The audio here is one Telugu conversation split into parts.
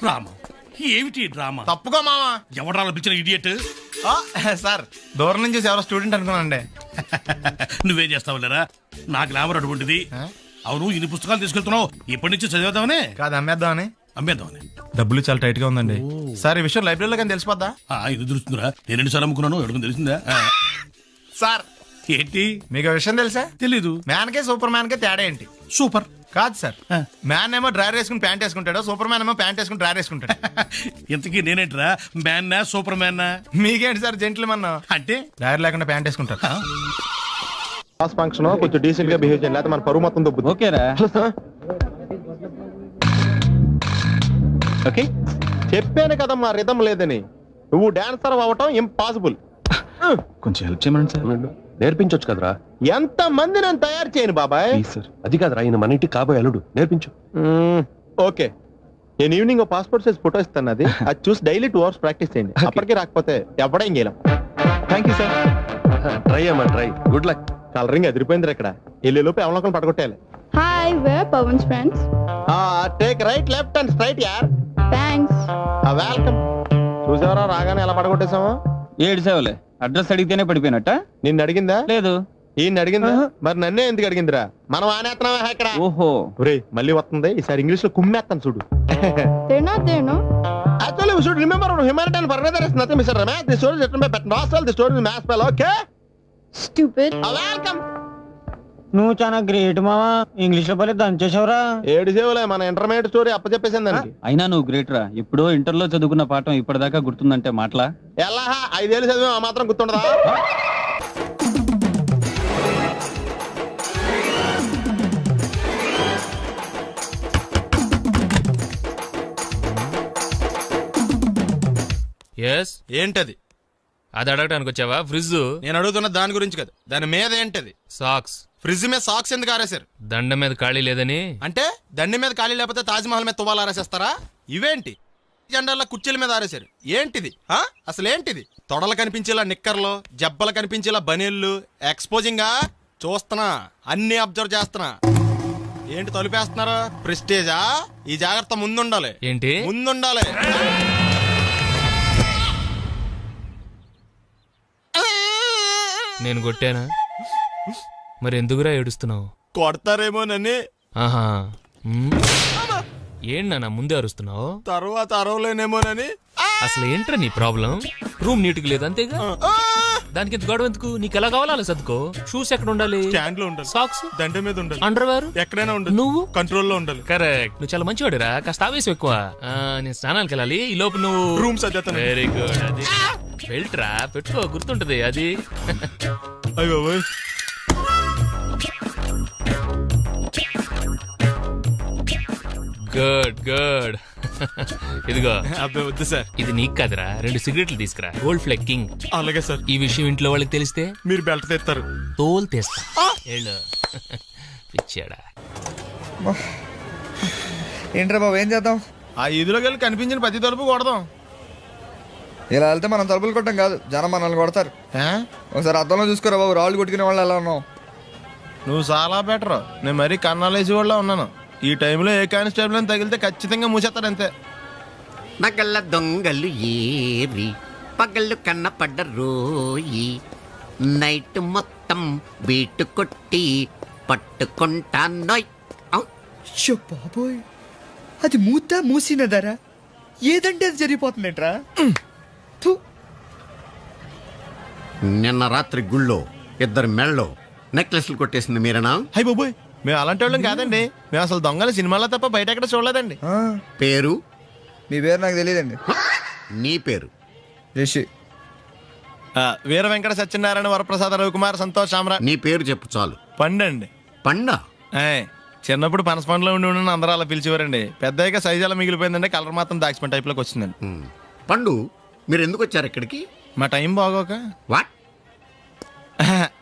డ్రామా ఏమిటి డ్రామా? తప్పుకో మావా. ఎవడా పిలిచిన ఇడియట్? సార్ దూరం నుంచి చూసి ఎవరో స్టూడెంట్ అనుకున్నానండి. నువ్వేం చేస్తావు లేరా? నా గ్లామర్ అటువంటిది. అవును, ఇన్ని పుస్తకాలు తీసుకెళ్తున్నావు, ఇప్పటి నుంచి చదివేద్దామనే కాదు అమ్మేద్దామని. అమ్మేద్దామని. డబ్బులు చాలా టైట్ గా ఉందండి సార్. ఈ విషయం లైబ్రరీలో కానీ తెలిసిపోద్దా? ఇది తెలుస్తుందిరా, నేను 2 సార్లు అమ్ముకున్నాను, ఎవరికి తెలిసిందా? సార్ ఏంటి మీకు విషయం తెలుసా? తెలీదు. మ్యాన్ కే సూపర్ మ్యాన్ కే తేడా ఏంటి? సూపర్ కాదు సార్, మ్యాన్ ఏమో డ్రైవర్ వేసుకుని ప్యాంట్ వేసుకుంటాడు, సూపర్ మ్యాన్ ఏమో ప్యాంట్ వేసుకుని డ్రైవర్ వేసుకుంటాడు. ఇంతకీ నేనేంట్రా, మ్యాన్నా సూపర్ మ్యాన్నా? మీకేంటి సార్ జెంట్లు మన్నా అంటే డ్రైవర్ లేకుండా ప్యాంట్ వేసుకుంటారు. ఫంక్షన్ కొంచెం డీసెంట్ గా బిహేవ్ చేయాలి, లేకపోతే మన పరువు మొత్తం దొబ్బుతుంది. ఓకేరా? ఓకే చెప్పాను కదా మా రిధం లేదని. నువ్వు డాన్సర్ అవ్వటం ఇంపాసిబుల్. కొంచెం హెల్ప్ చేయమని సార్. నేర్పించొచ్చు కదరా. ఎంత మంది నన్ను తయారు చేయను బాబాయ్. సార్ అది కాదురా, ఆయన మన ఇంటికి కాబోయే అల్లుడు, నేర్పించు. ఓకే, నేను ఈవినింగ్ పాస్పోర్ట్ సైజ్ ఫోటో ఇస్తాను, అది చూసి డైలీ 2 hours ప్రాక్టీస్ చేయండి. అప్పటికి రాకపోతే ఎవడేం చేయలేం. Thank you sir. ట్రై అమ్మా ట్రై. Good luck. కలరింగ్ అదిరిపోయింది ఇక్కడ. లోపు ఎవరికైనా పడగొట్టాలి. Hi, we're Pawan's friends. Take right left and straight యార్. Thanks. వెల్కమ్. చూసావరా రాగానే ఎలా పడగొట్టేసామా? 7 సేవలే. అడ్రస్ అడిగితేనే పడిపోయినట్ట? నిన్ను అడిగిందా? లేదు. ఈయన అడిగిందా? మరి నన్నే ఎందుకు అడిగిందిరా? మనం ఆనేస్తున్నావా ఇక్కడ? ఓహో ఒరేయ్ మళ్ళీ వస్తుంది, ఈసారి ఇంగ్లీష్ లో కుమ్మేస్తాను చూడు. They're not there, no? Actually, we should remember humanitarian for weather is nothing, Mr. Ramesh. The story is written by Pat Nostril. The story is mass spell, okay? Stupid. Welcome. నువ్వు చాలా గ్రేట్ మావా, ఇంగ్లీష్ లో పలే దంచేసావురా. 7 సేవలే, మన ఇంటర్మీడియట్ స్టోరీ అప్పచెప్పేసింది దానికి. అయినా నువ్వు గ్రేట్ రా. ఇప్పుడు ఇంటర్లో చదువుకున్న పాఠం ఇప్పటిదాకా గుర్తుందంటే మాటలా? ఎలా 5 ఏళ్ళు చదివా, ఆ మాత్రం గుర్తుండదా? ఏంటది? అది అడగటానికి వచ్చావా? ఫ్రిడ్జ్. నేను అడుగుతున్న దాని గురించి కదా, దాని మీద ఏంటది? సాక్స్. ఫ్రిడ్జ్ మీద సాక్స్ ఎందుకు ఆరేశారు? దండ మీద ఖాళీ లేదని. అంటే దండి మీద ఖాళీ లేకపోతే తాజ్మహల్ మీద తువ్వాలు ఆరేసేస్తారా? ఇవేంటి జెండాల కుర్చీల మీద ఆరేశారు? ఏంటిది అసలు ఏంటిది? తొడలు కనిపించేలా నిక్కర్లు, జబ్బలు కనిపించేలా బనీళ్ళు, ఎక్స్పోజింగా చూస్తున్నా, అన్ని అబ్జర్వ్ చేస్తున్నా. ఏంటి తలుపేస్తున్నారు? ప్రెస్టేజా? ఈ జాగ్రత్త ముందుండాలి. ఏంటి ముందుండాలి. నేను కొట్టానా? మరి ఎందుకురా ఏడుస్తున్నావు? కొడతారేమోనని. ఆహా. ఏంటి నాన్న ముందే అరుస్తున్నావు? తర్వాత అరవలేనేమోనని. అసలు ఏంట్రా నీ ప్రాబ్లం? రూమ్ నీట్గా లేదు అంతేగా, దానికి ఎంత గొడవ ఎందుకు? నీకు ఎలా కావాలో అలా సర్దుకో. షూస్ ఎక్కడ ఉండాలి? స్టాండ్ లో ఉండాలి. సాక్స్ దండ మీద ఉండాలి. అండర్వేర్ ఎక్కడైనా ఉండాలి. నువ్వు కంట్రోల్లో ఉండాలి. కరెక్ట్. నువ్వు చాలా మంచివాడురా, కాస్త ఆవేశం ఎక్కువ. నేను స్నానానికి వెళ్ళాలి, ఈ లోపు నువ్వు రూమ్ సర్దేస్తాను. Very good. అది బెల్ట్ రా, పెట్టుకో, గుర్తుంటది అది. అయ్యో గుడ్ గుడ్. ఇదిగో. అబ్బాయి వద్దు సార్. ఇది నీకు కాదురా, 2 సిగరెట్లు తీసుకురా. Gold Flake king. అలాగే సార్. ఈ విషయం ఇంట్లో వాళ్ళకి తెలిస్తే మీరు బెల్ట్ తెస్తారు. తోలు తీస్తా. వెళ్ళు. పిచ్చాడా. ఏంట్రా బాబు, ఏం చేద్దాం? ఆ ఈదులోకి వెళ్ళి కనిపించిన ప్రతి తలుపు కొడదాం. ఇలా వెళ్తే మనం తలుపులు కొట్టం కాదు, జనం మనల్ని కొడతారు. ఒకసారి అద్దంలో చూసుకోరా బాబు, రాళ్ళు కొట్టుకునే వాళ్ళు ఎలా ఉన్నావు? నువ్వు చాలా బెటర్. నేను మరీ కన్నాలేసి వాళ్ళ ఉన్నాను. ఈ టైంలో ఏ కానిస్టేబుల్ అని తగిలితే ఖచ్చితంగా మూసేస్తాడు అంతే. నగల దొంగలు ఏరి పగళ్ళు కన్నపడ్డ రోయి, నైట్ మొత్తం బీటు కొట్టి పట్టుకుంటానోయ్. బాబోయ్, అది మూసినదరా? ఏదంటే అది జరిగిపోతుందేంట్రా? నిన్న రాత్రి గుళ్ళో 2 మెళ్ళలో నెక్లెస్లు కొట్టేసింది మీరేనా? హై బాబోయ్, మేము అలాంటి వాళ్ళం కాదండి. మేము అసలు దొంగలు సినిమాలో తప్ప బయట ఎక్కడ చూడలేదండి. పేరు? మీ పేరు నాకు తెలియదండి. నీ పేరు? రిషి. వీర వెంకట సత్యనారాయణ వరప్రసాద రవికుమార్ సంతోష్ సామ్రా. నీ పేరు చెప్పు చాలు. పండండి. పండా? చిన్నప్పుడు పనస పండులో ఉండి అందరూ అలా పిలిచేవారండి. పెద్దగా సైజ్ అలా మిగిలిపోయిందండి, కలర్ మాత్రం దాక్సిపెన్ టైప్ లోకి వచ్చిందండి. పండు, మీరు ఎందుకు వచ్చారు ఇక్కడికి? మా టైం బాగోక. వాట్?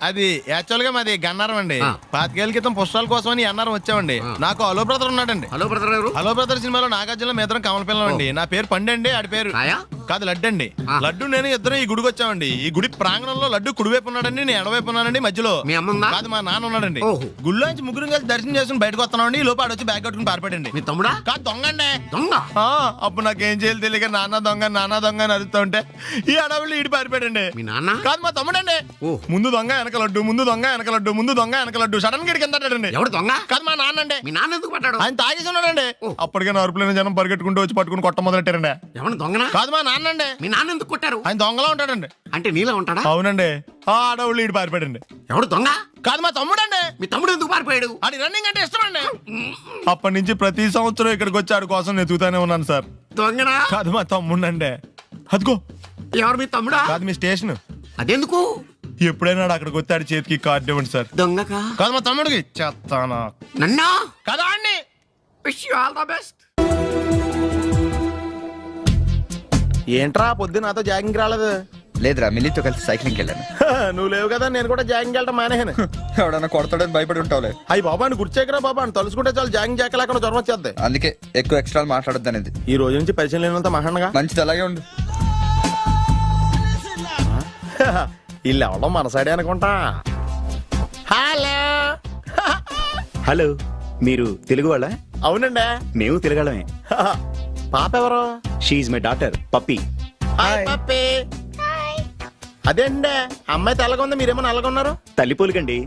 అది యాక్చువల్ గా మాది గన్నారం అండి. ఆ. 5 ఏళ్ల క్రితం పుష్పాల కోసం ఈ అన్నారం వచ్చామండి. నాకు హలో బ్రదర్ ఉన్నాడండి. హలో బ్రదర్ ఎవరు? హలో బ్రదర్ సినిమాలో నాగార్జున మీ ఇద్దరం కమల పిల్లం అండి. నా పేరు పండు అండి, ఆడి పేరు రాయా? కాదు లడ్డు అండి. ఆ. లడ్డు నేను ఇద్దరం ఈ గుడికి వచ్చామండి. ఈ గుడి ప్రాంగణంలో లడ్డు కుడివైపు ఉన్నాడండి, నేను ఎడవైపు ఉన్నానండి. మధ్యలో మీ అమ్మ ఉందా? కాదు మా నాన్న ఉన్నాడండి. ఓహో. గుళ్ళో నుంచి ముగ్గురు కలిసి దర్శనం చేసుకుని బయటకు వస్తున్నామండి. ఈ లోపు ఆడొచ్చి బ్యాగ్ కట్టుకుని పారిపోయాడండి. మీ తమ్ముడా? కాదు దొంగ అండి. దొంగ? ఆ, అప్పుడు నాకేం చేయాలి తెలియక నాన్న దొంగ అని అరుస్తూ ఉంటే ఈ అడవులు ఈడి పారిపోయాడండి. మీ నాన్న? కాదు మా తమ్ముడండి. ఓ. ముందు దొంగ వెనక లడ్డు, ముందు దొంగ వెనక లడ్డు, ముందు దొంగ వెనక లడ్డు. సడన్ గా కింద ఎవడు దొంగ? కాదు మా నాన్న అండి. మీ నాన్న ఎందుకు పడ్డాడు? ఆయన తాగేసి ఉన్నాడండి. ఓ. అప్పటికే అరుపులైన జనం పరిగెట్టుకుంటూ వచ్చి పట్టుకుని కొట్ట మొదలెట్టారండి. ఎవడు దొంగనా? కాదు మా నాన్న అండి. మీ నాన్న ఎందుకు కొట్టారు? ఆయన దొంగలా ఉంటాడండి. అంటే నీలా ఉంటాడా? అవునండి. ఆ అడవులు ఈడి పారిపోయాడండి. ఎవడు దొంగ? కాదు మా తమ్ముడండి. మీ తమ్ముడు ఎందుకు పారిపోయాడు? ఆడి రన్నింగ్ అంటే ఇష్టం అండి. అప్పటి నుంచి ప్రతి సంవత్సరం ఇక్కడికి వచ్చి ఆడి కోసం వెతుకుతానే ఉన్నాను సార్. దొంగనా? కాదు మా తమ్ముడండి. అదిగో ఎవరు మీ తమ్ముడా? కాదు మీ స్టేషన్. అదెందుకు? ఎప్పుడైనా ఆడు అక్కడికి వచ్చి ఆడి చేతికి కార్డు ఇవ్వండి సార్. దొంగకా? కాదు మా తమ్ముడికి చెత్తానా. నన్నా? కదా అండి. Wish you all the best. ఏంట్రా పొద్దున్న నాతో జాగింగ్ రాలేదు? లేదురా, మిల్లీతో కలిసి సైక్లింగ్ వెళ్ళాను. నువ్వు లేవు కదా, నేను కూడా జాగింగ్ వెళ్ళటం మానేహాను. ఎవడన్నా కొడతాడని భయపడి ఉంటావులే. అయ్యి బాబా అని గుర్చేకరా బాబా అని తలుసుకుంటే చాలు జాగింగ్ చేయలేకుండా జ్వరం వచ్చేద్ది. అందుకే ఎక్కువ ఎక్స్ట్రా మాట్లాడొద్దు అనేది. ఈ రోజు నుంచి పరిచయం లేనంత మహాన్గా మంచిది, అలాగే ఉండు. వీళ్ళు ఎవడం మన సైడే అనుకుంటా. హలో. హలో, మీరు తెలుగు వాళ్ళ? అవునండి, మేము తెలుగాళ్ళమే. పాప ఎవరు? She's my daughter Pappi. Hi Pappi. అదేండి అమ్మాయి తెల్లగా ఉంది, మీరేమో నల్లగా ఉన్నారు. తల్లిపోలికండి.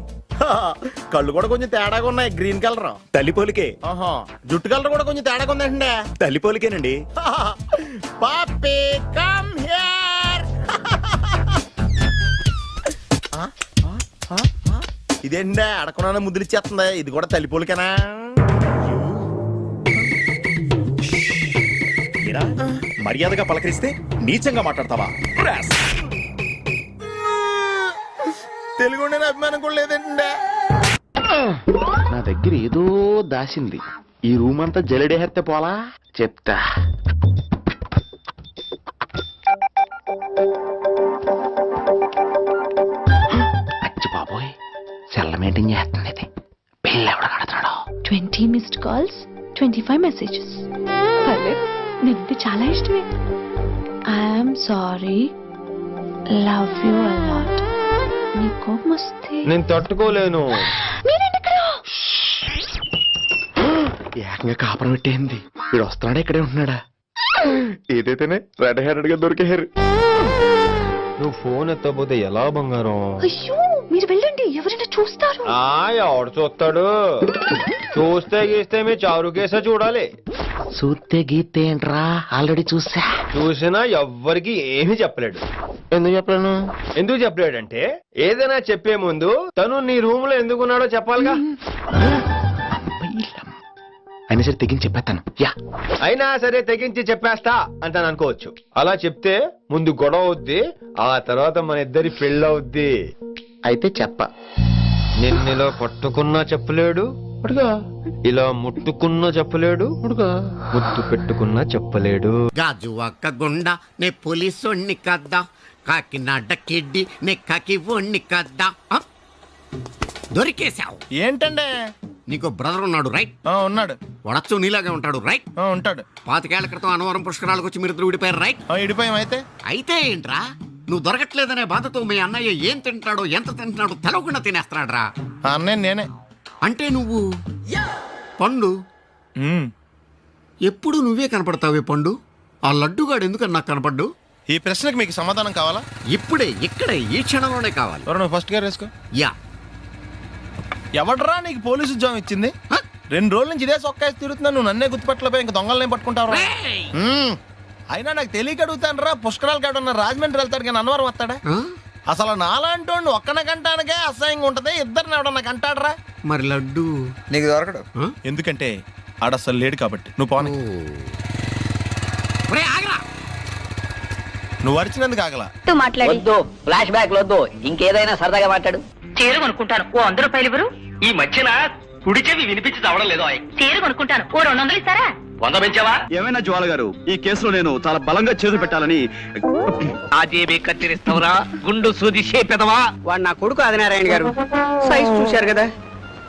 కళ్ళు కూడా కొంచెం తేడాగా ఉన్నాయి, గ్రీన్ కలర్. తల్లిపోలికే. ఆహా, జుట్టు కలర్ కూడా కొంచెం తేడాగా ఉందండి. తల్లిపోలికేనండి. పాపి కమ్ హియర్. ఇదేంటి అడగకుండా ముద్దులు ఇచ్చేస్తుంది, ఇది కూడా తల్లిపోలికేనా? మీరా మర్యాదగా పలకరిస్తే నీచంగా మాట్లాడతావా? తెలుగు ఉండే అభిమానం కూడా లేదండి. నా దగ్గర ఏదో దాసింది. ఈ రూమ్ అంతా జలడేహెత్తే పోలా చెప్తా. అచ్చి బాబోయ్, సెల్ల మెయింటైన్ చేస్తుంది ఇది. పిల్ల ఎవడ కడుతున్నాడు? 20 missed calls, 25 messages. పర్లేదు, నీకు చాలా ఇష్టమే. I'm sorry, love you a lot. నీ కోపం వస్తే నేను తట్టుకోలేను. మీరేంటి ఇక్కడ? ఏకంగా కాపురం పెట్టేంది. వీడు వస్తున్నాడా ఇక్కడే ఉంటున్నాడా? ఏదైతేనే రెడ్ హెడెడ్ గా దొరికారు. నువ్వు ఫోన్ ఎత్తపోతే ఎలా బంగారం? అయ్యో, మీరు వెళ్ళండి, ఎవరైనా చూస్తారు. ఎవడు చూస్తాడు? చూస్తే గీస్తే మీ చారు కేసా చూడాలి. చూస్తే గీతే ఏంట్రా, ఆల్రెడీ చూసినా ఎవ్వరికి ఏమీ చెప్పలేడు. ఎందుకు చెప్పలేను? ఎందుకు చెప్పలేడంటే ఏదైనా చెప్పే ముందు తను నీ రూమ్ లో ఎందుకున్నాడో చెప్పాలిగా. అయినా సరే తెగించి చెప్పేస్తాను. అయినా సరే తెగించి చెప్పేస్తా అంటాను అనుకోవచ్చు. అలా చెప్తే ముందు గొడవ అవుద్ది, ఆ తర్వాత మన ఇద్దరి పెళ్ళవుద్ది. అయితే చెప్ప. నిన్నెలా పట్టుకున్నా చెప్పలేడు, ఇలా ముట్టుకున్నా చెప్పలేడు, ముద్దు పెట్టుకున్నా చెప్పలేడు. గాజు ఒక్క గుండ నే పోలీసోణ్ణి కద్దా, కాకినాడ కిడ్డి నే కాకి ఒణ్ణి కద్దా. దొరికేశావు. ఏంటండి? నీకు బ్రదర్ ఉన్నాడు రైట్? ఉన్నాడు. వడచ్చు నీలాగే ఉంటాడు రైట్? ఉంటాడు. 25 ఏళ్ల క్రితం అనవరం పుష్కరాలకు వచ్చి మీరిద్దరు విడిపోయారు రైట్? ఇడిపోయాం. అయితే ఏంట్రా, నువ్వు దొరకట్లేదనే బాధతో మీ అన్నయ్య ఏం తింటాడో ఎంత తింటున్నాడో తెలవకుండా తినేస్తాడ్రా. అన్నయ్య నేనే. అంటే నువ్వు పండు. ఎప్పుడు నువ్వే కనపడతావే పండు. ఆ లడ్డుగాడు ఎందుకని నాకు కనపడ్డు? ఈ ప్రశ్నకు మీకు సమాధానం కావాలా? ఇప్పుడే ఇక్కడే ఈ క్షణంలోనే కావాలి. నువ్వు ఫస్ట్ గేర్ వేసుకో. యా. ఎవడరా నీకు పోలీసు ఉద్యోగం ఇచ్చింది? 2 రోజుల నుంచి ఇదే సొక్కాసి తిరుగుతున్నా, నువ్వు నన్నే గుర్తుపట్టలేపోయి ఇంకా దొంగలనే పట్టుకుంటావు. అయినా నాకు తెలియక అడుగుతాను రా, పుష్కరాలు కాడున్న రాజమండ్రి వెళ్తాడు కానీ అన్నవరం వస్తాడా? అసలు నాలాంటి వాడిని ఒక్కన కంటానికే అసహ్యంగా ఉంటది, ఇద్దరిని ఎవడన్నా కంటాడరా? మరి లడ్డు నీకు దొరకడు. ఎందుకంటే ఆడ అసలు లేడు కాబట్టి. నువ్వు పోనీ. నువ్వు అరిచినందుకు ఆగలా. వద్దు, ఫ్లాష్ బ్యాక్ వద్దు, ఇంకేదైనా సరదాగా మాట్లాడు. చీర కొనుక్కుంటాను, ఓ 100 రూపాయలు ఇవ్వరు. ఈ మధ్యన కుడి చెవి వినిపించి చావడం లేదో. చీర కొనుక్కుంటాను, ఓ 200 ఇస్తారా? వంద పెంచావా? ఏమైనా జ్వాల గారు, ఈ కేసులో నేను చాలా బలంగా చేతులు పెట్టాలని. ఆ జేబీ కత్తిరిస్తావురా గుండు సూది షేపెదవా? వాడు నా కొడుకు ఆదినారాయణ గారు. సైజ్ చూశారు కదా,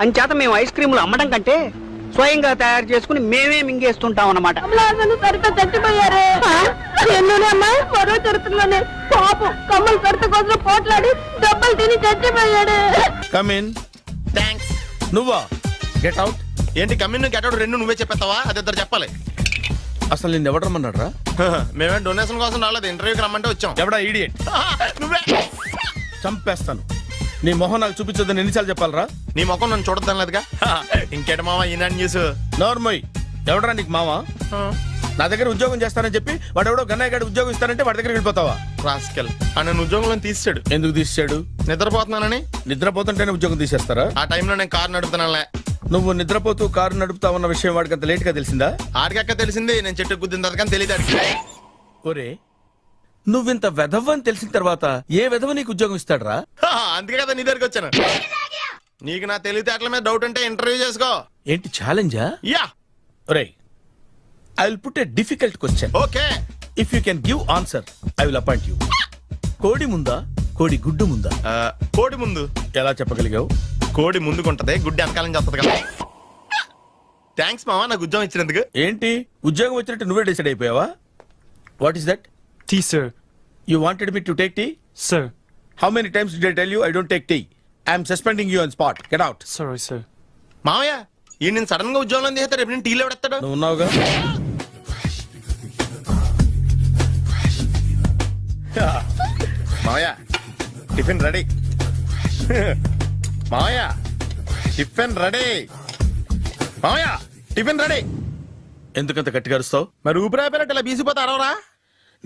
అంచేత మేము ఐస్ క్రీములు అమ్మడం కంటే స్వయంగా తయారు చేసుకుని మేమే మింగేస్తుంటాం అన్నమాట. మరో చరిత్రలోనే పాపం కమ్మలు కడత కోసం పోట్లాడి దెబ్బలు తిని చచ్చిపోయాడు. కమిన్. థ్యాంక్స్. నువ్వా? Get out. ఏంటి కమిన్ గెట్ అవుట్ రెండు నువ్వే చెప్పేస్తావా? అది ఇద్దరు చెప్పాలి. అసలు నిన్ను ఎవరు రమ్మన్నాడు రా? మేమే డొనేషన్ కోసం రాలేదు, ఇంటర్వ్యూకి రమ్మంటే వచ్చాం. ఎవడా ఈడియట్? నువ్వే. చంపేస్తాను. నీ మొహం నాకు చూపించొద్దని ఎన్నిసార్లు చెప్పాలరా? నీ ముఖం నన్ను చూడద్దాం లేదుగా. ఇంకేట మామ ఈనాడు న్యూస్. నోర్మోయ్, ఎవడరా నీకు మావా? నా దగ్గర ఉద్యోగం చేస్తానని చెప్పి వాడు ఎవడో గన్నయ్య గడి ఉద్యోగం ఇస్తానంటే వాడి దగ్గర వెళ్ళిపోతావా? రాస్కెల్. నన్ను ఉద్యోగంలో తీసాడు. ఎందుకు తీసాడు? నిద్రపోతున్నానని. నిద్రపోతుంటేనే ఉద్యోగం తీసేస్తారా? ఆ టైంలో నేను కారు నడుపుతున్నానులే. నువ్వు నిద్రపోతూ కారు నడుపుతావన్న విషయం వాడికి అంత లేట్ గా తెలిసిందా? ఆడికక్క తెలిసింది, నేను చెట్టు గుద్దిన తర్వాత కానీ తెలియదు. ఒరే, నువ్వింత వెధవ్ అని తెలిసిన తర్వాత ఏ వెధవ నీకు ఉద్యోగం ఇస్తాడరా? అందుకే కదా నీ దగ్గరికి వచ్చాను. నీకు నా తెలివితేటల మీద డౌట్ ఉంటే ఇంటర్వ్యూ చేసుకో. ఏంటి ఛాలెంజా? యా. ఒరే, I will put a difficult question. Okay. If you can give answer I will appoint you. కోడి ముందా, కోడి గుడ్డు ముందా? కోడి ముందు. ఎలా చెప్పగలిగావు? కోడి ముందుకుంటది, గుడ్డి వెనకాలం చేస్తుంది కదా. థ్యాంక్స్ మామా నాకు ఉద్యోగం ఇచ్చినందుకు. ఏంటి ఉద్యోగం వచ్చినట్టు నువ్వే డిసైడ్ అయిపోయావా? What is that? Tea sir. You wanted me to take tea? Sir. How many times did I tell you I don't take tea? I am suspending you on spot. Get out. Sorry, sir. మామయ్య ఈ నేను సడన్ గా ఉద్యోగంలో తీస్తాడు, రేపు నేను టీలో పెడతాడు. నువ్వు ఉన్నావుగా. మామయ్య టిఫిన్ రెడీ. మామయ్య టిఫిన్ రెడీ. మామయ్య టిఫిన్ రెడీ. ఎందుకంత గట్టిగా అరుస్తావు? మరి ఊపిరాయిపోయినట్టు ఇలా బీసిపోతే అరవరా?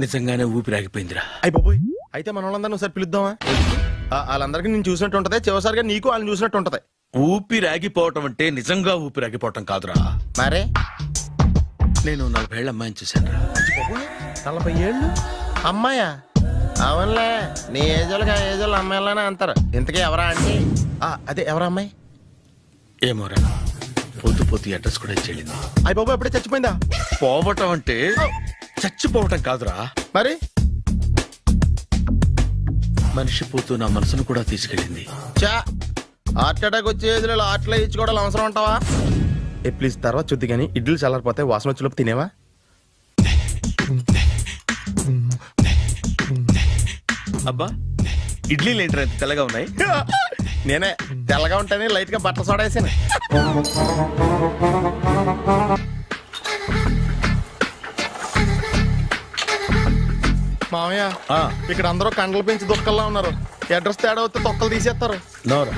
నిజంగానే ఊపిరాగిపోయిందిరా. అయిపోయి అయితే మన వాళ్ళందరినీ ఒకసారి పిలుద్దామా? వాళ్ళందరికీ నేను చూసినట్టు ఉంటది, చివరిసారిగా నీకు వాళ్ళని చూసినట్టు ఉంటది. ఊపిరాగిపోవటం అంటే నిజంగా ఊపిరాగిపోవటం కాదురా. మరే నేను 40 ఏళ్ల అమ్మాయిని చూశాను రా. 40 ఏళ్ళు అమ్మాయా? అవునులే, నీ ఏజోళ్ళకి ఆ ఏజోళ్ళు అమ్మాయిలానే అంటారు. ఇంతకీ ఎవరా అంటే? అదే ఎవరా అమ్మాయి? ఏమోరా, పొద్దు పొద్దు అడ్రస్ కూడా ఇచ్చేళ్ళింది. అయిపోయి ఎప్పుడే చచ్చిపోయిందా? పోవటం అంటే చచ్చిపోవటం కాదురా, మరి మనిషి పోతూ నా మనసును కూడా తీసుకెళ్ళింది. చా హార్ట్ అటాక్ వచ్చే ఏజ్లో హార్ట్లో ఇచ్చుకోవడం అవసరం ఉంటావా? ప్లీజ్ తర్వాత చూద్ది కానీ ఇడ్లీ చల్లారిపోతే వాసన వచ్చేలోపు తినేవా? అబ్బా, ఇడ్లీలు ఏంట్రా ఇంత తెల్లగా ఉన్నాయి? నేనే తెల్లగా ఉంటానే లైట్ గా బట్టలు సోడా వేసాను. మామయ్య ఇక్కడ అందరూ కండలు పెంచి దుక్కల్లా ఉన్నారు. అడ్రస్ తేడా వస్తే తొక్కలు తీసేస్తారు. నోరా,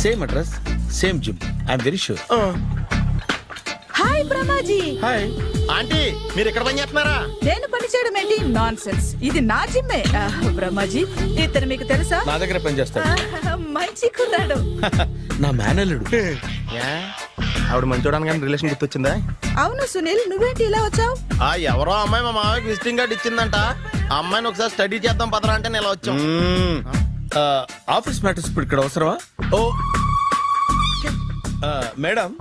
same address same gym. I'm very sure. Hi Brahmaji. Hi aunty, మీరు ఇక్కడ పని చేస్తున్నారా? నేను పని చేయడం ఏంటి? Nonsense. ఇది నా జిమ్మే. బ్రహ్మాజీ ఇతను మీకు తెలుసా? నా దగ్గర పని చేస్తాడు. మంచి కుర్రాడు. నా మేనల్లుడు. ఆవిడ మంచోడానికి కానీ రిలేషన్ గుర్తొచ్చిందా? అవును సునీల్, నువ్వేంటి ఇలా వచ్చావు? ఎవరో అమ్మాయి మా మామయ్యకి విజిటింగ్ కార్డు ఇచ్చిందంట. ఆ అమ్మాయిని ఒకసారి స్టడీ చేద్దాం పదరా అంటే నేను ఇలా వచ్చాం. ఆఫీస్ మ్యాటర్స్ ఇప్పుడు ఇక్కడ అవసరమా? ఓ మేడం,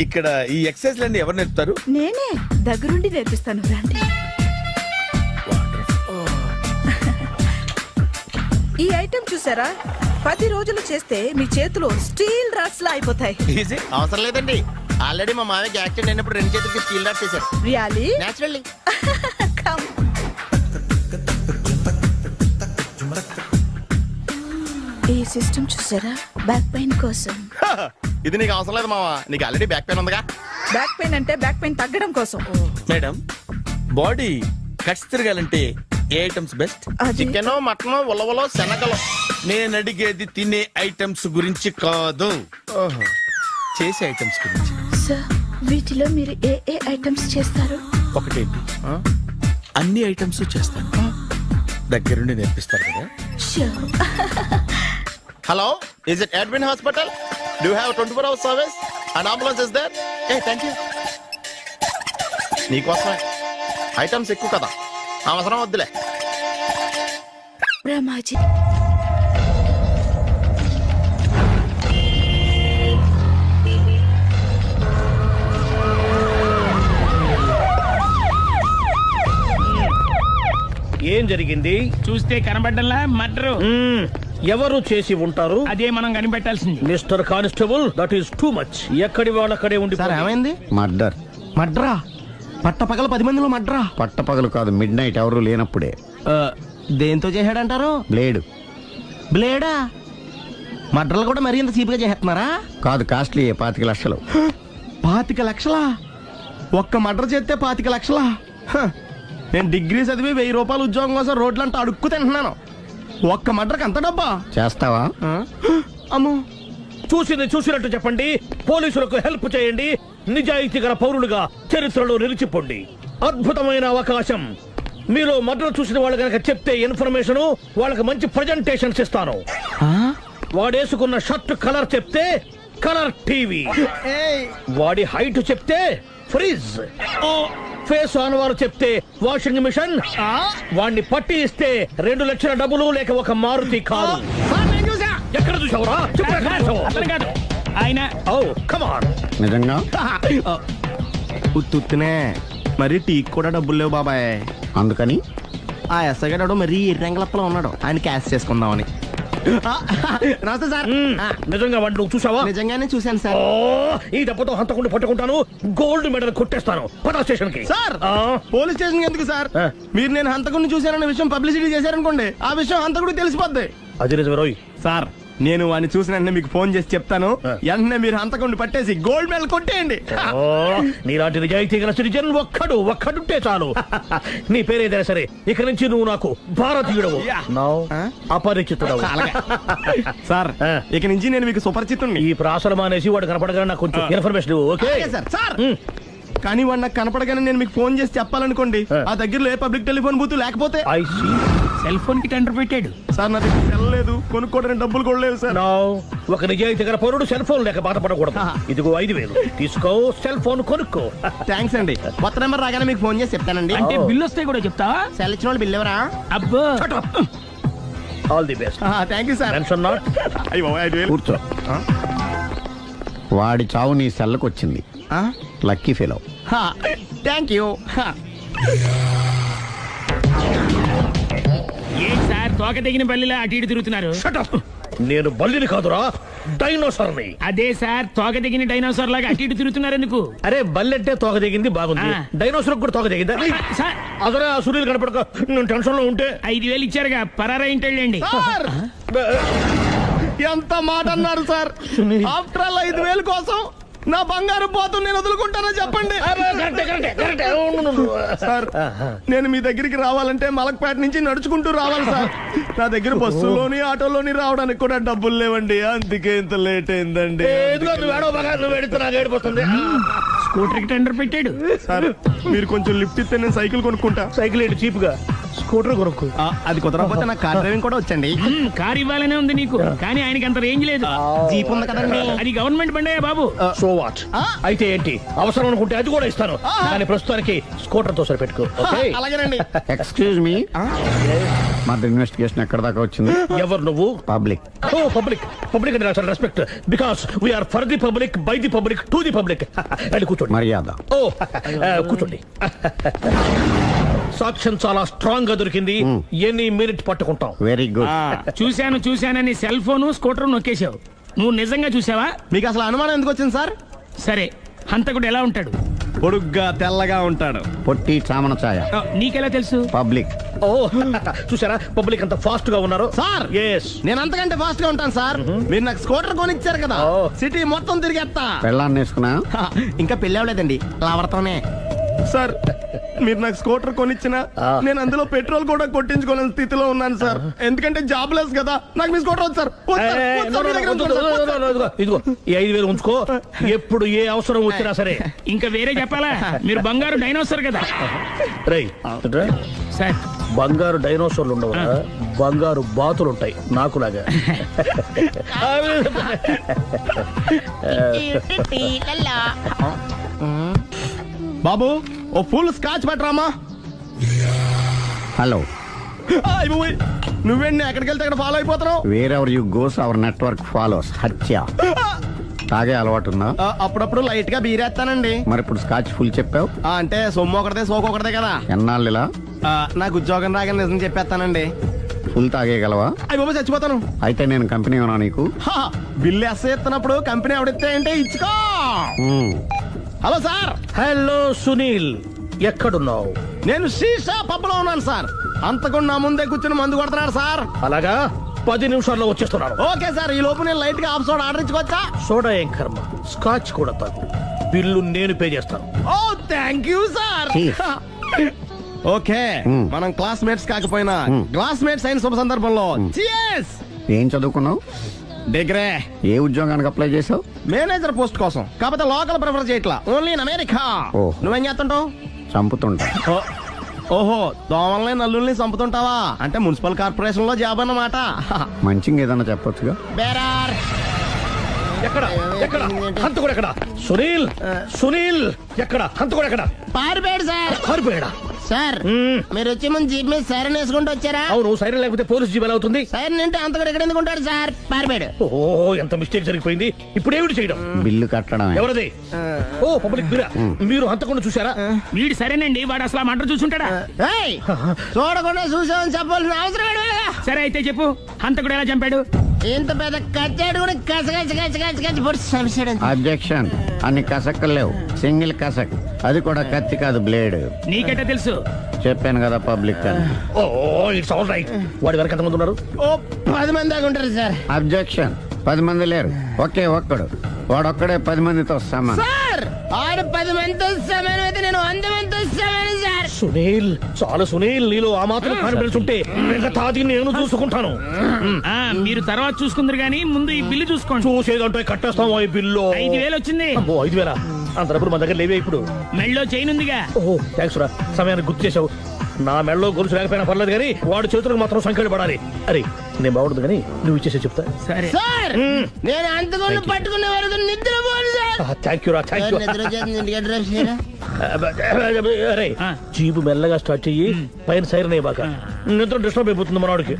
ఇక్కడ ఈ ఎక్సర్సైజ్ లన్నీ ఎవరు నేర్పుతారు? నేనే దగ్గరుండి నేర్పిస్తాను, రండి. ఈ ఐటెం చూసారా? 10 రోజులు చేస్తే మీ చేతులు స్టీల్ రాట్స్ లా అయిపోతాయి. అవసరం లేదండి, ఆల్రెడీ మా మామయ్యకి యాక్సిడెంట్ అయినప్పుడు 2 చేతులకి స్టీల్ డాట్ చేశారు. రియల్లీ? నేచురల్లీ. కమ్. ఈ సిస్టమ్ చూసారా? బ్యాక్ పెయిన్ కోసం. ఇది నీకు అవసరం లేదు మావా, నీకు ఆల్రెడీ బ్యాక్ పెయిన్ ఉందిగా. బ్యాక్ పెయిన్ అంటే బ్యాక్ పెయిన్ తగ్గడం కోసం. మేడం, బాడీ కట్స్ తిరగాలంటే ఏ ఐటమ్స్ బెస్ట్? చికెన్, మటన్, ఉలవలో, శనగలు. నేను అడిగేది తినే ఐటమ్స్ గురించి కాదు, చేసే ఐటమ్స్ గురించి. సార్, వీటిలో మీరు ఏ ఏ ఐటమ్స్ చేస్తారు? ఒకటేంటి, అన్ని ఐటమ్స్ చేస్తాను. దగ్గరుండి నేర్పిస్తారు కదా. Hello, is it admin hospital? Do you have 24 hours service and ambulance is there? Thank you. నీకోసమే ఐటమ్స్ ఎక్కువ కదా, అవసరం వద్దులే. బ్రహ్మాజీ, ఏం జరిగింది? చూస్తే కనబడ్డంలా మర్డరు. ఎవరు చేసి ఉంటారు? అదే మనం కనిపెట్టాల్సింది. Mister constable, that is too much. ఎక్కడి వాళ్ళక్కడే ఉండి. సార్ ఏమైంది? మర్డర్. మడ్రా పట్ట పగల 10 మందిలో మడ్రా. పట్టపగలు కాదు, మిడ్ నైట్ ఎవరు లేనప్పుడే. దేంతో చేశాడంటారు? బ్లేడ్. బ్లేడా? మడ్రలు కూడా మరీ ఇంత చీప్గా చేస్తున్నారా? కాదు, కాస్ట్లీ 25 లక్షలు. 25 లక్షలా? ఒక్క మడ్ర చేస్తే 25 లక్షలా? నేను డిగ్రీ చదివి 1000 రూపాయలు ఉద్యోగం కోసం రోడ్లంతా అడుక్కు తింటున్నాను. ఒక్క మడ్రకు అంత డబ్బా? చేస్తావా? అమ్మో. చూసింది చూసినట్టు చెప్పండి. పోలీసులకు హెల్ప్ చేయండి. నిజాయితీ గల పౌరులుగా చరిత్రలో నిలిచిపోండి. అద్భుతమైన అవకాశం. మీరు మర్డర్ చూసిన వాళ్ళు కనుక చెప్తే ఇన్ఫర్మేషన్, వాళ్ళకి మంచి ప్రజెంటేషన్స్ ఇస్తాను. వాడేసుకున్న షర్ట్ కలర్ చెప్తే కలర్ టీవీ, వాడి హైట్ చెప్తే ఫ్రిజ్, ఫేస్ ఆన్ వారు చెప్తే వాషింగ్ మిషన్, వాడిని పట్టి ఇస్తే 2 లక్షల డబ్బులు లేక ఒక మారుతి కారు. ఎక్కడ చూసావురా? కాదు ఆయన. Oh come on. నిజంగా? ఉత్తునే మరి టీకి కూడా డబ్బులు లేవు బాబాయ్. అందుకని ఆ ఎస్ఐ గారు మరీ ఎర్రంగలప్పలో ఉన్నాడు, ఆయన క్యాష్ చేసుకుందామని. నమస్తే సార్. నిజంగా వాడిని నువ్వు చూసావా? నిజంగానే చూశాను సార్. ఈ దెబ్బతో హంతకుండా పట్టుకుంటాను, గోల్డ్ మెడల్ కొట్టేస్తాను. పద స్టేషన్ కి. సార్ పోలీస్ స్టేషన్ ఎందుకు సార్? మీరు నేను హంతకుడిని చూశానన్న విషయం పబ్లిసిటీ చేశారనుకోండి, ఆ విషయం హంతకుడికి తెలిసిపోద్ది. అది నిజమే రోయ్. సార్ నేను వాడిని చూసిన వెంటనే మీకు ఫోన్ చేసి చెప్తాను. వెంటనే మీరు హంతకుడిని పట్టేసి గోల్డ్ మెడల్ కొట్టేయండి. నీలాంటి నిజాయితీ గల సిటిజన్ ఒక్కడుంటే చాలు. నీ పేరేదైనా సరే, ఇక నుంచి నువ్వు నాకు భారతీయుడవు, అపరిచితుడవు. సార్ ఇక నుంచి నేను మీకు సుపరిచితుడిని. ఈ ప్రాసలు మానేసి వాడు కనపడగానే నాకు కొంచెం ఇన్ఫర్మేషన్. Okay sir. కానీ వాడు నాకు కనపడగానే నేను మీకు ఫోన్ చేసి చెప్పాలనుకోండి, ఆ దగ్గరలో ఏ పబ్లిక్ టెలిఫోన్ బూత్ లేకపోతే. సెల్ ఫోన్ కి టెండర్ పెట్టాడు సార్. నా దగ్గర సెల్ లేదు, కొనుక్కోవడానికి డబ్బులు కూడా లేవు సార్. ఒక నిజాయితీ గల పౌరుడు సెల్ ఫోన్ లేక బాధపడకూడదు. ఇదిగో 5000 తీసుకో, సెల్ ఫోన్ కొనుక్కో. థ్యాంక్స్ అండి. కొత్త నెంబర్ రాగానే మీకు ఫోన్ చేసి చెప్తానండి. అంటే బిల్ వస్తే కూడా చెప్తావా? సెల్ ఇచ్చిన వాళ్ళు బిల్ ఎవరా? అబ్బో. All the best. Thank you sir. Mention not. కూర్చో. వాడి చావు నీ సెల్లకు వచ్చింది. Lucky fellow. Thank you. A sir తోక తెగిన బల్లిలా అటు ఇటు తిరుగుతున్నారు? నేను బల్లిని కాదురా, డైనోసార్ని. అదే సార్ తోక తెగిన డైనోసార్ లాగా అటు ఇటు తిరుగుతున్నారు ఎందుకు? అరే బల్లెట్టే తోక దిగింది బాగుంది, డైనోసార్ కూడా తోక దిగిందా? అదరే ఆ సూర్యులు కనపడక నేను టెన్షన్ లో ఉంటే 5000 ఇచ్చారుగా, పరారా ఇంటండి. ఎంత మాట అన్నారు సార్? ఆఫ్టర్ ఆల్ 5000 కోసం నా బంగారు పోతు నేను వదులుకుంటానని చెప్పండి సార్. నేను మీ దగ్గరికి రావాలంటే మలక్పేట నుంచి నడుచుకుంటూ రావాలి సార్. నా దగ్గర బస్సులోని ఆటోలోని రావడానికి కూడా డబ్బులు లేవండి, అందుకే ఇంత లేట్ అయిందండి. స్కూటర్ కి టెండర్ పెట్టాడు సార్. మీరు కొంచెం లిఫ్ట్ ఇస్తే నేను సైకిల్ కొనుక్కుంటా. సైకిల్ ఏంటి చీప్ గా? స్కూటర్ కొనుక్కు. అది కుదరకపోతే నాకు కార్ డ్రైవింగ్ కూడా వచ్చండి. కార్ ఇవ్వాలనే ఉంది నీకు, కానీ ఆయనకి అంత రేంజ్ లేదు. జీప్ ఉంది కదండి. అది గవర్నమెంట్ బండే బాబు. So what? అయితే ఏంటి, అవసరం అనుకుంటే అది కూడా ఇస్తాను, కానీ ప్రస్తుతానికి స్కూటర్ తో సరిపెట్టుకో. అలాగేనండి. ఎక్స్క్యూజ్ మీ, మర్డర్ ఇన్వెస్టిగేషన్ ఎక్కడ దాకా వచ్చింది? ఎవరు నువ్వు? పబ్లిక్. ఓ పబ్లిక్. పబ్లిక్ అంటే చాలా respect, because we are for the public, by the public, to the public. అది కూర్చోండి. మర్యాద. ఓ కూర్చోండి. సాక్ష్యం చాలా స్ట్రాంగ్ గా దొరికింది, ఎన్ని మినిట్ పట్టుకుంటాం. Very good. చూశానని సెల్ ఫోన్ స్కూటర్ నొక్కేశావు. నువ్వు నిజంగా చూసావా? మీకు అసలు అనుమానం ఎందుకు వచ్చింది సార్? సరే, హంతకుడు ఎలా ఉంటాడు? పొడుగ్గా తెల్లగా ఉంటాడు. పొట్టి చామన ఛాయ. నీకెలా తెలుసు? పబ్లిక్. ఓ చూసారా పబ్లిక్ అంత ఫాస్ట్ గా ఉన్నారు సార్. నేను అంతకంటే ఫాస్ట్ గా ఉంటాను సార్. మీరు నాకు స్కూటర్ కొనిచ్చారు కదా, సిటీ మొత్తం తిరిగేస్తా. పెళ్ళాన్ని వేసుకున్నా? ఇంకా పెళ్ళి అవ్వలేదండి, లావర్తోనే. సార్ మీరు నాకు స్కూటర్ కొనిచ్చిన నేను అందులో పెట్రోల్ కూడా కొట్టించుకోలేని స్థితిలో ఉన్నాను సార్. ఎందుకంటే జాబ్ లెస్ కదా, నాకు మీ స్కూటర్ వద్దు సార్. ఇదిగో ఈ 5000 ఉంచుకో, ఎప్పుడు ఏ అవసరం వచ్చినా సరే. ఇంకా వేరే చెప్పాలా? మీరు బంగారు డైనోసార్ కదా. రై సార్, బంగారు డైనోసార్లు ఉండవు, బంగారు బాతులు ఉంటాయి నాకులాగా. బాబు ఓ ఫుల్ స్కాచ్ పట్టరామా. హలో. నువ్వేంటి ఎక్కడికి వెళ్తే అక్కడ ఫాలో అయిపోతున్నావు? Wherever you goes our network follows. హత్య. తాగే అలవాటు ఉందా? అప్పుడప్పుడు లైట్ గా బీరేస్తానండి. మరి ఇప్పుడు స్కాచ్ ఫుల్ చెప్పావు అంటే సొమ్ము ఒకటిదే సోకు ఒకటిదే కదా. ఎన్నాళ్ళు ఇలా? నాకు ఉద్యోగం రాగానే నిజం చెప్పేస్తానండి. ఫుల్ తాగేయగలవా? అయ్యి బాబు చచ్చిపోతాను. అయితే నేను కంపెనీ ఉన్నా నీకు. బిల్లు ఎస్ ఎత్తినప్పుడు కంపెనీ ఎవడితే అంటే ఇచ్చుకో. Hello sir. హలో సునీల్, ఎక్కడున్నావు? నేను శీషా పబ్లో ఉన్నాను సార్. అంతకుండా నా ముందే కూర్చుని మందు కొడుతున్నాడు సార్. అలాగా, 10 నిమిషాల్లో వచ్చేస్తున్నాను. Okay sir. ఈ లోపు నేను లైట్ గా హాఫ్ సోడా ఆర్డర్ ఇచ్చుకోవచ్చా? సోడా ఏం కర్మ, స్కాచ్ కూడా తాగు. బిల్లు నేను పే చేస్తాను. ఓ థ్యాంక్ యూ సార్. ఓకే, మనం క్లాస్మేట్స్ కాకపోయినా క్లాస్మేట్స్ అయిన శుభ సందర్భంలో cheers. ఏం చదువుకున్నావు? డిగ్రీ. ఏ ఉద్యోగానికి అప్లై చేసావు? మేనేజర్ పోస్ట్ కోసం. కాకపోతే లోకల్ ప్రిఫర్ చేయట్లా, ఓన్లీ ఇన్ అమెరికా. ఓహో. నువ్వేం చేస్తుంటావు? చంపుతుంటా. ఓహో, దోమల్ని నల్లుల్ని చంపుతుంటావా? అంటే మున్సిపల్ కార్పొరేషన్ లో జాబ్ అన్నమాట. మంచిగా ఏదన్నా చెప్పొచ్చుగా. బేరార్. ఎక్కడ ఎక్కడ హంతకుడు ఎక్కడ? సునీల్, సునీల్ ఎక్కడ? హంతకుడు ఎక్కడ? పారిపోయాడు సార్. పారిపోయాడా? సార్ మీరు వచ్చే ముందు జీప్ మీద సైరన్ వేసుకుంటూ వచ్చారా? అవును, సైరన్ లేకపోతే పోలీస్ జీవన్ అవుతుంది. సైరన్ అంటే అంతకుడు ఎక్కడ ఎందుకు ఉంటాడు సార్? పారిపోయాడు. ఓ, ఎంత మిస్టేక్ జరిగిపోయింది. ఇప్పుడు ఏమిటి చేయడం? బిల్లు కట్టడం. ఎవరది? ఓ, పబ్లిక్ బిరా. మీరు హంతకుండా చూసారా? వీడు సరేనండి, వాడు అసలు మంట చూసుంటాడా? చూడకుండా చూసామని చెప్పాల్సిన అవసరం ఏంటి? సరే అయితే చెప్పు, హంతకుడు ఎలా చంపాడు? ఇంత పెద్ద కచ్చాడు కూడా కసగచ్చి పొడి సమస్యడు. అబ్జెక్షన్. అన్ని కసక్కలు లేవు, సింగిల్ కసక్. అది కూడా కత్తి కాదు, బ్లేడ్. నీకెట్టా తెలుసు? చెప్పాను కదా పబ్లిక్ అని. ఓ, ఇట్స్ ఆల్ రైట్. వాడి వెనక ఎంతమంది ఉన్నారు? ఓ 10 మంది దాకా ఉంటారు సార్. అబ్జెక్షన్. 10 మంది లేరు, ఒకే ఒక్కడు. వాడొక్కడే 10 మందితో సమానం. సార్ ఆడు 10 మందితో సమానం అయితే నేను 100 మందితో సమానం సార్. సునీల్, చాలా సునీల్, నీలో ఆ మాత్రం కాన్ఫిడెన్స్ ఉంటే మిగతాది నేను చూసుకుంటాను. మీరు తర్వాత చూసుకుందరు గానీ ముందు ఈ బిల్లు చూసుకోండి. చూసేదంటే కట్టేస్తాం. ఈ బిల్లు 5,000 వచ్చింది. 5,000? అంత డబ్బులు మన దగ్గర లేవే ఇప్పుడు. మెళ్ళో చైన్ ఉందిగా. ఓహో, థ్యాంక్స్ రా, సమయానికి గుర్తు చేసావు. నా మెళ్ళలో గొలుసు లేకపోయినా పర్లేదు కానీ వాడి చేతులకు మాత్రం సంఖ్యలు పడాలి. అరే, నేను బాగుంటుంది కానీ నువ్వు ఇచ్చేసే చెప్తా. సరే సార్, నేను అంతకుండా పట్టుకునే వరకు నిద్రపోను సార్. థ్యాంక్ యూ రా, థ్యాంక్ యూ. అరే, జీపు మెల్లగా స్టార్ట్ చెయ్యి, పైన సైరన్ అయ్యాక నిద్ర డిస్టర్బ్ అయిపోతుంది మనవాడికి.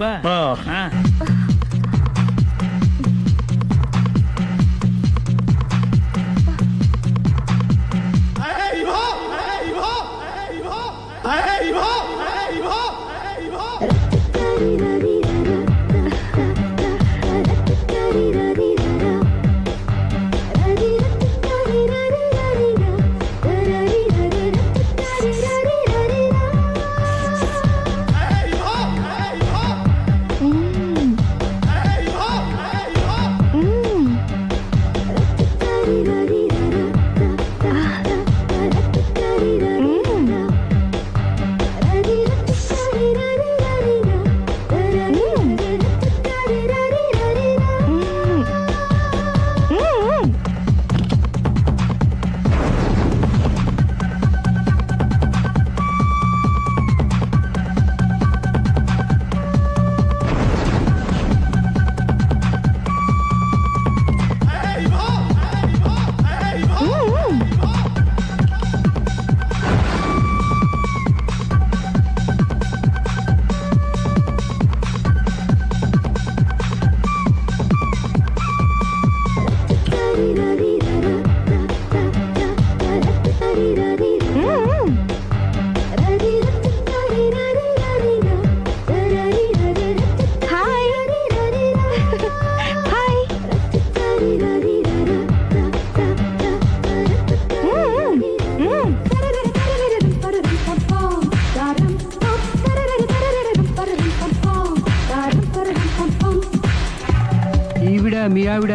మీ ఆవిడ?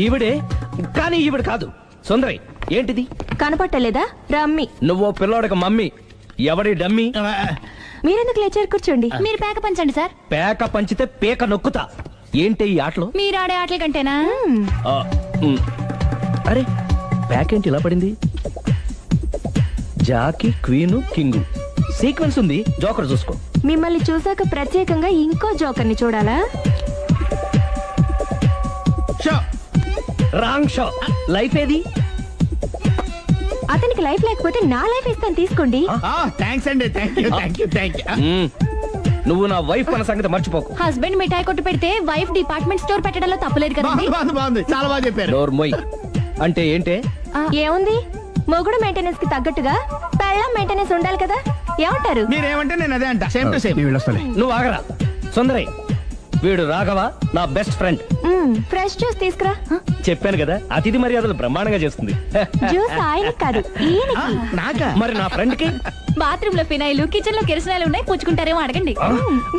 ఈవిడే, కానీ ఈవిడ కాదు. సుందరి, ఏంటిది? కనపట్టలేదా? రమ్మి. నువ్వు పిల్లోడికి మమ్మీ. ఎవడి డమ్మి? మీరెందుకు లేచారు? కూర్చోండి. మీరు పేక పంచండి సార్. పేక పంచితే పేక నొక్కుతా. ఏంటి ఈ ఆటలు? మీరు ఆడే ఆటల కంటేనా? అరే, పేక ఏంటి ఇలా పడింది? జాకీ, క్వీను, కింగు సీక్వెన్స్ ఉంది. జోకర్ చూసుకో. మిమ్మల్ని చూసాక ప్రత్యేకంగా ఇంకో జోకర్ని చూడాలా? Wrong show. లైఫ్ ఏది? అతనికి లైఫ్ లేకపోతే నా లైఫ్ ఇస్తాను, తీసుకోండి. థ్యాంక్స్ అండి. నువ్వు నా వైఫ్ అన్న సంగతి మర్చిపోకు. హస్బెండ్ మిఠాయి కొట్టు పెడితే వైఫ్ డిపార్ట్మెంట్ స్టోర్ పెట్టడంలో తప్పులేదు కదా. బాగుంది, చాలా బాగా చెప్పారు. డోర్ మొయ్. అంటే ఏంటే? ఏముంది, మొగుడు మెయింటెనెన్స్ కి తగ్గట్టుగా పెళ్ళాం మెయింటెనెన్స్ ఉండాలి కదా. ఏమంటారు? మీరేమంటే నేను అదే అంట. Same to same. నువ్వు ఆగరా సుందరి. వీడు రాఘవ నా బెస్ట్ ఫ్రెండ్. ఫ్రెష్ జ్యూస్ తీసుకురా. చెప్పాను కదా అతిథి మర్యాదలు బ్రహ్మాండంగా చేస్తుంది. జ్యూస్ ఆయనకి కాదు ఈయనకి. నాకా? మరి నా ఫ్రెండ్ కి బాత్రూమ్ లో ఫినాయిల్, కిచెన్ లో కిరసనాయిలు ఉన్నాయి, పుచ్చుకుంటారేమో అడగండి.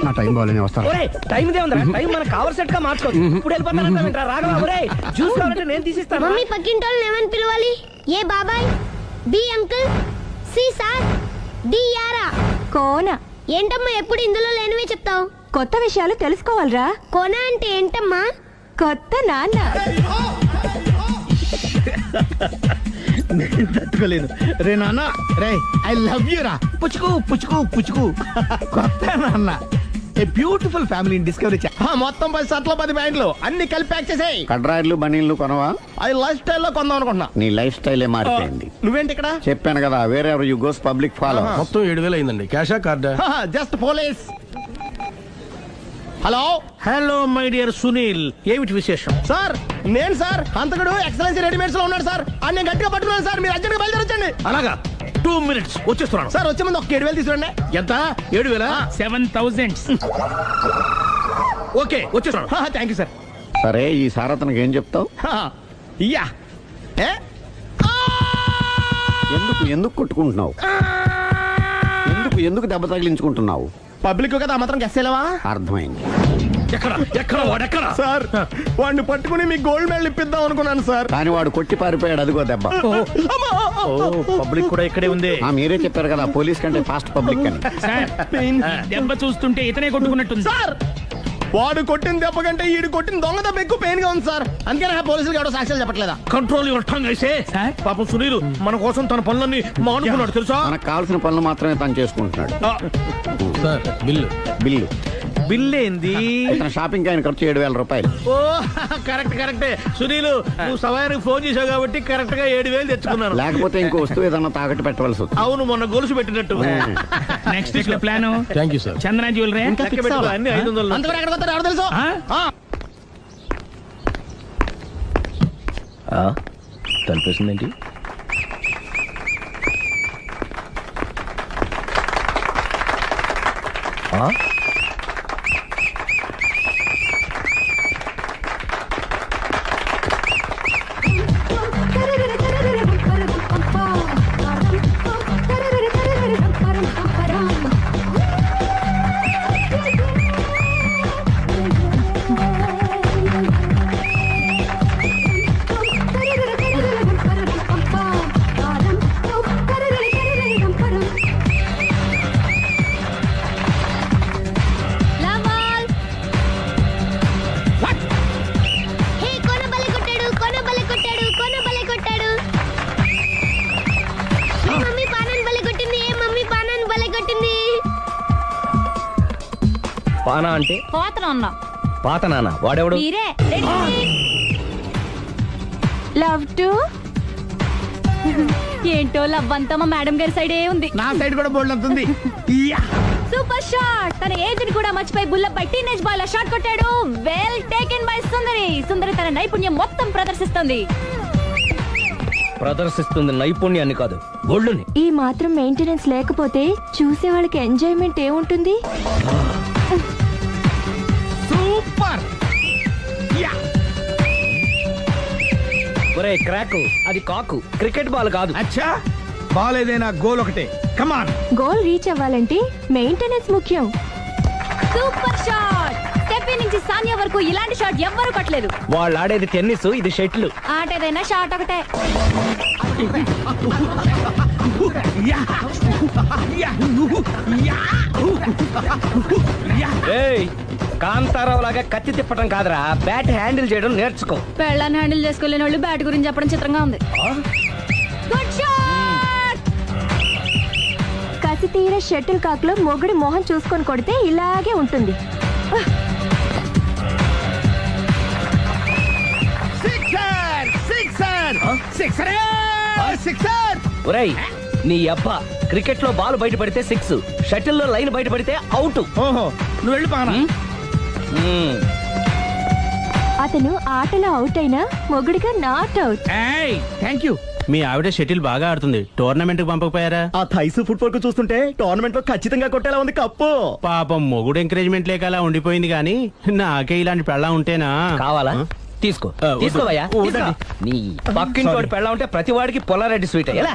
నా టైం బాగాలేని వస్తాను. ఒరే టైం ఇదే ఉందిరా. టైం మనకు కవర్ సెట్ గా మార్చుకోవచ్చు. ఇప్పుడు వెళ్ళిపోతానంటా రాఘవ. ఒరే జ్యూస్ కావాలంటే నేను తీసిస్తాను. మమ్మీ పక్కింటోళ్ళని ఏమని పిలవాలి? ఏ బాబాయ్, B uncle, C sir, D యారా. కోన. ఏంటమ్మా ఎప్పుడు ఇందులో లేనివే చెప్తావు? కొత్త విషయాలు తెలుసుకోవాలరా. కోన అంటే ఏంటమ్మా? కొత్త నాన్న. నేను తట్టుకోలేదు. రే నాన్న, రే ఐ లవ్ యూ రా. పుచ్చుకు పుచ్చుకు పుచ్చుకు. కొత్త నాన్న. A beautiful family discovery. మొత్తం 10 షర్ట్లు 10 ప్యాంట్లు అన్ని కలిపి ప్యాక్ చేసేయ్. కడ్రాయిలు బనీళ్లు కొనవా? అది లైఫ్ స్టైల్లో కొందాం అనుకుంటున్నా. నీ లైఫ్ స్టైలే మారిపోయింది. నువ్వేంటి ఇక్కడ? చెప్పాను కదా, వేరే ఎవరు యు గోస్ పబ్లిక్ ఫాలో. మొత్తం 7,000 అయిందండి. క్యాషా కార్డా? Just police. Hello hello my dear Sunil, ఏమిటి విశేషం? సార్ నేను సార్ హంతకుడు ఎక్సలెన్సీ రెడీమేడ్స్ లో ఉన్నాడు సార్. అని నేను గట్టిగా పట్టుకున్నాను సార్. మీరు అర్జెంట్గా బయలుదేరొచ్చండి. అలాగా 2 minutes వచ్చేస్తున్నాను సార్. వచ్చే ముందు ఒక 7,000 తీసుకురండి. ఎంత? 7,000? 7,000. ఓకే వచ్చేస్తున్నాను. Thank you sir. సరే ఈ సారతనకి ఏం చెప్తావు? యా ఎందుకు ఎందుకు కొట్టుకుంటున్నావు? ఎందుకు దెబ్బ తగిలించుకుంటున్నావు? పబ్లిక్ కదా మాత్రం గెస్సేలేవా? అర్థమైంది. ఎక్కడ వాడెక్కడ? సార్ వాడిని పట్టుకుని మీ గోల్డ్ మెడల్ ఇప్పిద్దాం అనుకున్నాను సార్. కానీ వాడు కొట్టి పారిపోయాడు. అదిగో దెబ్బ. పబ్లిక్ కూడా ఇక్కడే ఉంది. మీరే చెప్పారు కదా పోలీస్ కంటే ఫాస్ట్ పబ్లిక్ అని. దెబ్బ చూస్తుంటే ఇతనే కొట్టుకున్నట్టుంది సార్. వాడు కొట్టిన దెబ్బ కంటే ఈడు కొట్టిన దొంగ దెబ్బ ఎక్కువ పెయిన్ గా ఉంది సార్. అందుకని పోలీసులు ఎవడో సాక్ష్యాలు చెప్పట్లేదా? కంట్రోల్ యువర్ టంగ్ అయితే. పాపం సునీల్ మన కోసం తన పనులన్నీ మానుకున్నాడు తెలుసా? మనకు కావాల్సిన పనులు మాత్రమే తను చేసుకుంటున్నాడు. Sir bill. బిల్ ఏంది? షాపింగ్ ఆయన ఖర్చు 7,000 రూపాయలు. ఓ కరెక్టే సునీల్, నువ్వు సమయానికి ఫోన్ చేసావు కాబట్టి కరెక్ట్ గా 7,000 తెచ్చుకున్నాను. లేకపోతే ఇంకో వస్తువు ఏదన్నా తాకట్టు పెట్టవలసి వస్తుంది. అవును మొన్న గొలుసు పెట్టినట్టు. నెక్స్ట్ వీక్ లో plan thank you sir. Chandra jewellery అన్ని 500. అంతవరకు ఎక్కడ పోతారు ఎవరు తెలుసు? తలిపేసిందేంటి? పానా అంటే పాత నాన్న. వాడెవడు? లవ్ టు ఏంటో లవ్ అంతా మా మేడం గారి సైడే ఉంది. నా సైడ్ కూడా బోల్డ్ అవుతుంది. Super shot. తన ఏజ్ ని కూడా మర్చిపోయి బుల్లపై టీనేజ్ బాయ్ లా షాట్ కొట్టాడు. వెల్ టేకెన్ బై సుందరి తన నైపుణ్యం మొత్తం ప్రదర్శిస్తుంది నైపుణ్యాన్ని కాదు, గోల్డ్ని. ఈ మాత్రం మెయింటెనెన్స్ లేకపోతే చూసే వాళ్ళకి ఎంజాయ్మెంట్ ఏముంటుంది? సూపర్. ఒరే క్రాకు, అది కాకు, క్రికెట్ బాల్ కాదు. అచ్చా బాల్ ఏదైనా గోల్ ఒకటే. కమాన్. గోల్ రీచ్ అవ్వాలంటే మెయింటెనెన్స్ ముఖ్యం. Super shot. స్టెఫీ నుంచి సానియా వరకు ఇలాంటి షాట్ ఎవ్వరూ కొట్టలేదు. వాళ్ళు ఆడేది టెన్నిస్, ఇది షటిల్. ఆట ఏదైనా షాట్ ఒకటే. కాంతారావు లాగా కత్తి తిప్పడం కాదురా, బ్యాట్ హ్యాండిల్ చేయడం నేర్చుకో. పెళ్ళాన్ని హ్యాండిల్ చేసుకోలేని వాళ్ళు బ్యాట్ గురించి చెప్పడం చిత్రంగా ఉంది. Good shot. కసి తీర షటిల్ కాక్ లో మొగుడి మొహం చూసుకొని కొడితే ఇలాగే ఉంటుంది. ఒరేయ్ నీ అబ్బా, క్రికెట్ లో బాల్ బయట పడితే 6, షటిల్ లో లైన్ బయట పడితే అవుట్. ఓహో నువ్వు వెళ్ళి పానా. అతను ఆటలో అవుట్ అయినా మొగుడిగా నాట్ అవుట్. Thank you. మీ ఆవిడ షటిల్ బాగా ఆడుతుంది టోర్నమెంట్ కి పంపకపోయారా? ఆ థైస్ ఫుట్బాల్ కు చూస్తుంటే టోర్నమెంట్ లో ఖచ్చితంగా కొట్టేలా ఉంది కప్పు. పాపం మొగుడు ఎంకరేజ్మెంట్ లేక అలా ఉండిపోయింది కానీ నాకే ఇలాంటి పెళ్ళా ఉంటేనా? కావాలా? తీసుకో తీసుకోవయ్యా. నీ పక్కింటోడి పెళ్ళ ఉంటే ప్రతి వాడికి పొలారెడ్డి స్వీట్ ఎలా?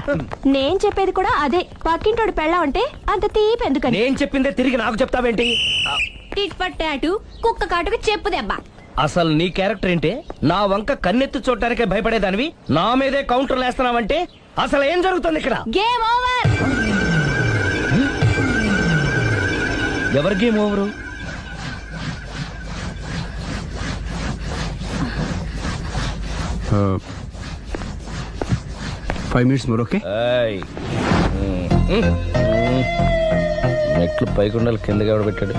నేను చెప్పేది కూడా అదే, పక్కింటోడు పెళ్ళా ఉంటే అంత తీపి ఎందుకని. నేను చెప్పిందే తిరిగి నాకు చెప్తావేంటి? టిట్ పట్ టాటు, కుక్క కాటుకు చెప్పు దెబ్బ. అసలు నీ క్యారెక్టర్ ఏంటి? నా వంక కన్నెత్తి చూడటానికే భయపడేదానివి నా మీదే కౌంటర్లు వేస్తున్నావంటే అసలు ఏం జరుగుతుంది ఇక్కడ? Game over. ఎవరి game over? Five minutes more. Okay, మెట్లు పైకుండలు కిందకి ఎవడ పెట్టాడు?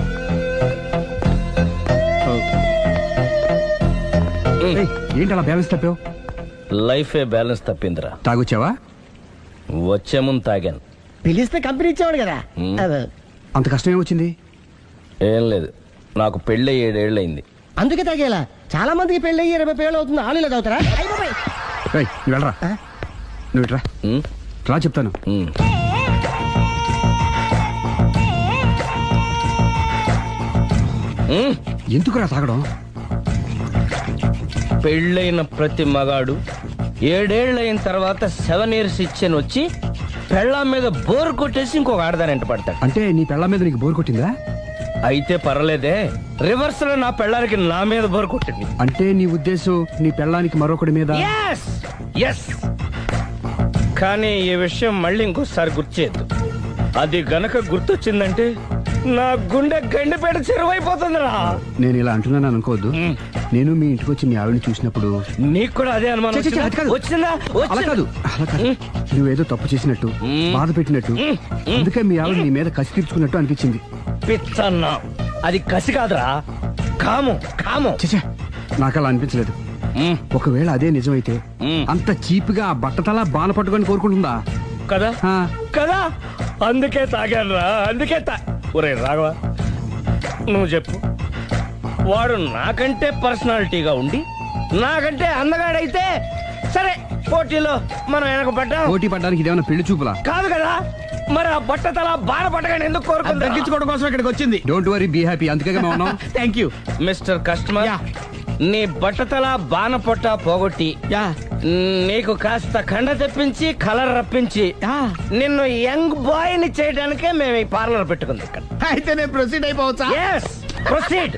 ఏంటి అలా బ్యాలెన్స్ తప్పావు? లైఫే బ్యాలెన్స్ తప్పిందిరా. తాగొచ్చావా? వచ్చే ముందు తాగాను. పిలిస్తే కంపెనీ ఇచ్చేవాడు కదా. అంత కష్టం ఏమొచ్చింది? ఏం లేదు, నాకు పెళ్ళి 7 ఏళ్ళయింది. అందుకే తాగేలా. చాలా మందికి పెళ్ళి 20 ఏళ్ళు అవుతుంది, ఆలు ఇలా తాగుతారా? నువ్వు వెళ్ళరా, నువ్వు ఇట్రా రా చెప్తాను. ఎందుకురా తాగడం? పెళ్ళైన ప్రతి మగాడు 7 ఏళ్ళైన తర్వాత 7 years ఇచ్చాను వచ్చి పెళ్ళాం మీద బోర్ కొట్టేసి ఇంకొక ఆడదానంట పడతాడు. అంటే నీ పెళ్ళ మీద నీకు బోర్ కొట్టిందా? అయితే పర్లేదే, రివర్స్ లో నా పెళ్ళానికి నా మీద బోర్ కొట్టింది. అంటే నీ ఉద్దేశం నీ పెళ్ళానికి మరొకటి మీద? Yes. కానీ ఈ విషయం మళ్ళీ ఇంకోసారి గుర్తు చేయద్దు. అది గనక గుర్తొచ్చిందంటే నా గుండె గండిపేట చెరువైపోతుందిరా. నేను ఇలా అంటున్నాను అనుకోవద్దు. నేను మీ ఇంటికి వచ్చి మీ ఆవిడని చూసినప్పుడు నీకు కూడా అదే అనుమానం వచ్చిందా? అలా కాదు. నువ్వేదో తప్పు చేసినట్టు, బాధ పెట్టినట్టు, అందుకే మీ ఆవిడ నీ మీద కసి తీర్చుకున్నట్టు అనిపించింది. పిచ్చన్నా, అది కసి కాదురా, కాము. చచ్చా, నాకు అలా అనిపించలేదు. ఒకవేళ అదే నిజమైతే అంత చీప్ గా బట్టతలా బాన పట్టుకొని కోరుకుంటుందా? కదా కదా, అందుకే తాగాను రా, అందుకే ఒరే రాఘవ, నువ్వు చెప్పు, వాడు నాకంటే పర్సనాలిటీగా ఉండి నాకంటే అందగాడైతే సరే, పోటీలో మనం వెనక పడ్డాం. పోటీ పడ్డానికి ఇదేమన్నా పెళ్లి చూపులా? కాదు కదా, మరి ఆ బట్టతల బాన పట్టగానే ఎందుకు కోరుకుంది? తగ్గించుకోవడం కోసం ఇక్కడికి వచ్చింది. Don't worry, be happy. అందుకే మేము ఉన్నాం. Thank you mister customer. నీ బట్టతల బాన పొట్ట పోగొట్టి నీకు కాస్త కండ తెప్పించి కలర్ రప్పించి నిన్ను యంగ్ బాయ్ ని చేయడానికే మేము ఈ పార్లర్ పెట్టుకుంది ఇక్కడ. అయితే నేను ప్రొసీడ్ అయిపోవచ్చా? Proceed.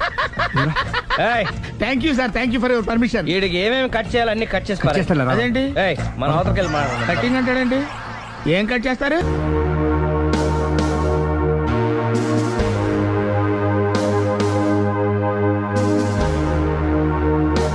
Thank you sir, thank you for your permission. వీడికి ఏమేమి కట్ చేయాలి అన్ని కట్ చేసి అదేంటి మన అవతలకి వెళ్ళి కటింగ్ అంటాడండి? ఏం కట్ చేస్తారు?